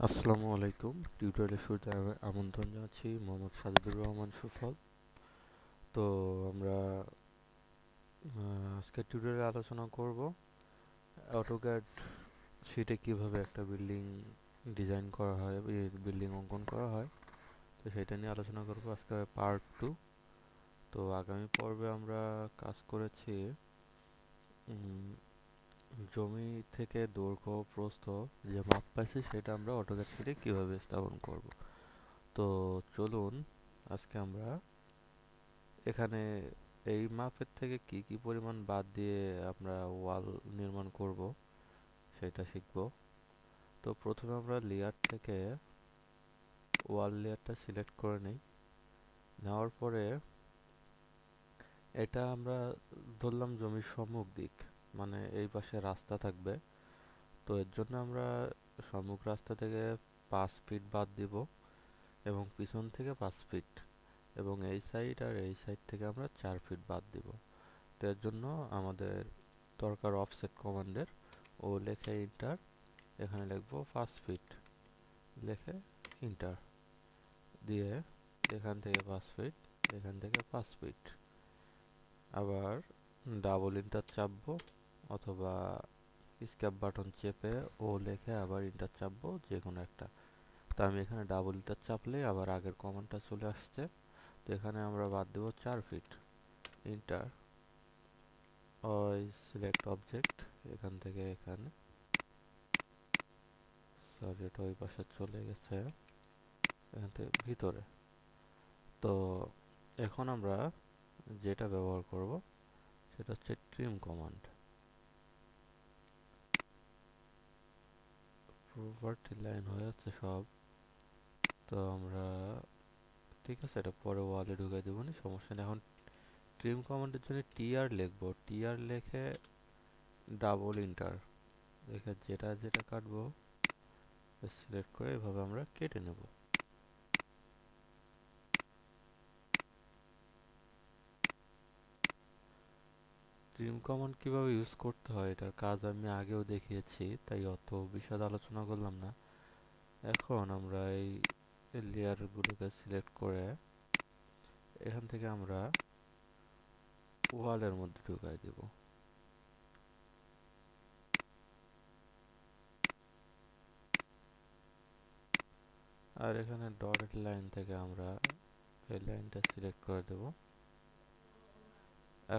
আসসালামু আলাইকুম। টিউটোরিয়ালের শুরুতে আমন্ত্রণ জানাচ্ছি মোহাম্মদ সাজিদুর রহমান সুফল। তো আমরা আজকের টিউটোরিয়ালে আলোচনা করব অটোক্যাড শীটে কিভাবে একটা বিল্ডিং ডিজাইন করা হয়, বিল্ডিং অঙ্কন করা হয়। তো সেটা নিয়ে আলোচনা করব আজকে পার্ট 2। তো আগামী পর্বে আমরা কাজ করেছি উম, জমি থেকে দৈর্ঘ্য প্রস্থ যে মাপ পাইছি সেটা আমরা অটোক্যাড শীটে কিভাবে স্থাপন করব। তো চলুন আজকে আমরা এখানে এই মাপের থেকে কি কি পরিমাণ বাদ দিয়ে আমরা ওয়াল নির্মাণ করব সেটা শিখব। তো প্রথমে আমরা লেয়ার থেকে ওয়াল লেয়ারটা সিলেক্ট করে নিই। নেওয়ার পরে এটা আমরা ধরলাম জমির সম্মুখ দিক, মানে এই পাশে রাস্তা থাকবে। তো এর জন্য আমরা সম্মুখ রাস্তা থেকে 5 ফিট বাদ দিব এবং পিছন থেকে 5 ফিট, এবং এই সাইড আর এই সাইড থেকে আমরা 4 ফিট বাদ দিব। তো এর জন্য আমাদের দরকার অফসেট কমান্ডের। ও লেখে ইন্টার, এখানে লিখবো 5 ফিট, লিখে ইন্টার দিয়ে এখান থেকে 5 ফিট, এখান থেকে 5 ফিট। আবার ডাবল ইন্টার চাপবো অথবা স্কেপ বাটন চেপে ও লেখে আবার ইন্টার চাপবো, যে কোনো একটা। তো আমি এখানে ডাবল ইন্টার চাপলে আবার আগের কমান্ডটা চলে আসছে। তো এখানে আমরা বাদ দেব 4 ফিট, ইন্টার। ওই সিলেক্ট অবজেক্ট, এখান থেকে এখানে, সরি এটা ওই পাশে চলে গেছে, এখান থেকে ভিতরে। তো এখন আমরা যেটা ব্যবহার করব সেটা হচ্ছে ট্রিম কমান্ড। প্রপার্টি লাইন হয়ে যাচ্ছে সব। তো আমরা ঠিক আছে, এটা পরে ওয়ালে ঢুকে দেবো না, সমস্যা নেই। এখন ট্রিম কমান্ডের জন্য টিআর লিখবো। টিআর লিখে ডাবল ইন্টার লিখে যেটা যেটা কাটবো সিলেক্ট করে এভাবে আমরা কেটে নেব। ট্রিম কমান্ড কিভাবে ইউজ করতে হয় এটার কাজ আমি আগেও দেখিয়েছি, তাই অত বিশদ আলোচনা করলাম না। এখন আমরা এই লেয়ারগুলোকে সিলেক্ট করে এখান থেকে আমরা ওয়ালের মধ্যে ঢুকাই দিব। আর এখানে ডটেড লাইন থেকে আমরা এই লাইনটা সিলেক্ট করে দেব।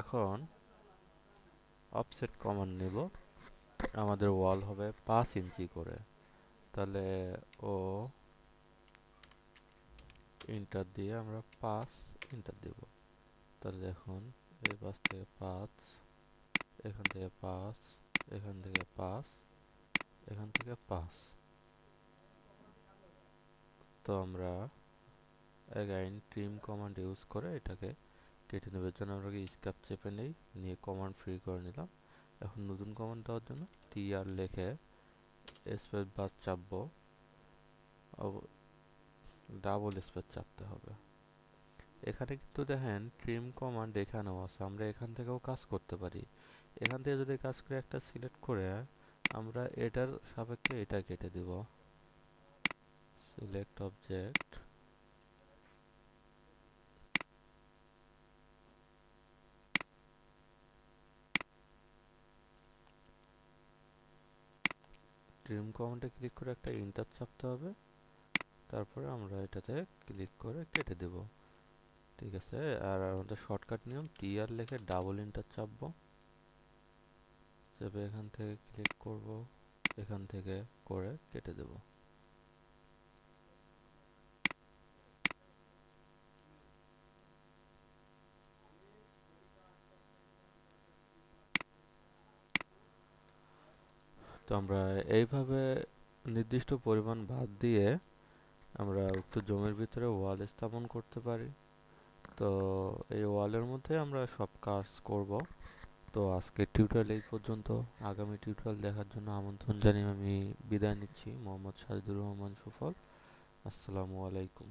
এখন অফসেট কমান্ড নেব, আমাদের ওয়াল হবে 5 ইঞ্চি করে। তাহলে ও ইন্টার দিয়ে আমরা 5 ইন্টার দেব। তাহলে দেখুন এই পাশ থেকে 5, এখান থেকে 5, এখান থেকে 5, এখান থেকে 5। তো আমরা অ্যাগাইন ট্রিম কমান্ড ইউজ করে এটাকে কেটে নেবার জন্য আমরা স্কেপ চেপে নেই, নিয়ে কমান্ড ফ্রি করে নিলাম। এখন নতুন কমান্ড দেওয়ার জন্য টিআর লিখে স্পেস বার চাপবো, ডাবল স্পেস চাপতে হবে। এখানে কিন্তু দেখেন ট্রিম কমান্ড এখানেও আছে, আমরা এখান থেকেও কাজ করতে পারি। এখান থেকে যদি কাজ করে একটা সিলেক্ট করে আমরা এটার সাপেক্ষে এটা কেটে দিব। সিলেক্ট অবজেক্ট, ট্রিম কমান্ডে ক্লিক করে একটা ইন্টার চাপতে হবে, তারপরে আমরা এটাতে ক্লিক করে কেটে দেব। ঠিক আছে। আর আমাদের শর্টকাট নিয়ম টিআর লিখে ডাবল ইন্টার চাপবো, চেপে এখান থেকে ক্লিক করব, এখান থেকে করে কেটে দেব। তো আমরা এইভাবে নির্দিষ্ট পরিমাণ বাদ দিয়ে আমরা উক্ত জমির ভিতরে ওয়াল স্থাপন করতে পারি। তো এই ওয়ালের মধ্যে আমরা সব কাজ করব। তো আজকের টিউটোরিয়াল এই পর্যন্ত। আগামী টিউটোরিয়াল দেখার জন্য আমন্ত্রণ জানিয়ে আমি বিদায় নিচ্ছি। মোহাম্মদ সাজিদুর রহমান সুফল। আসসালামু আলাইকুম।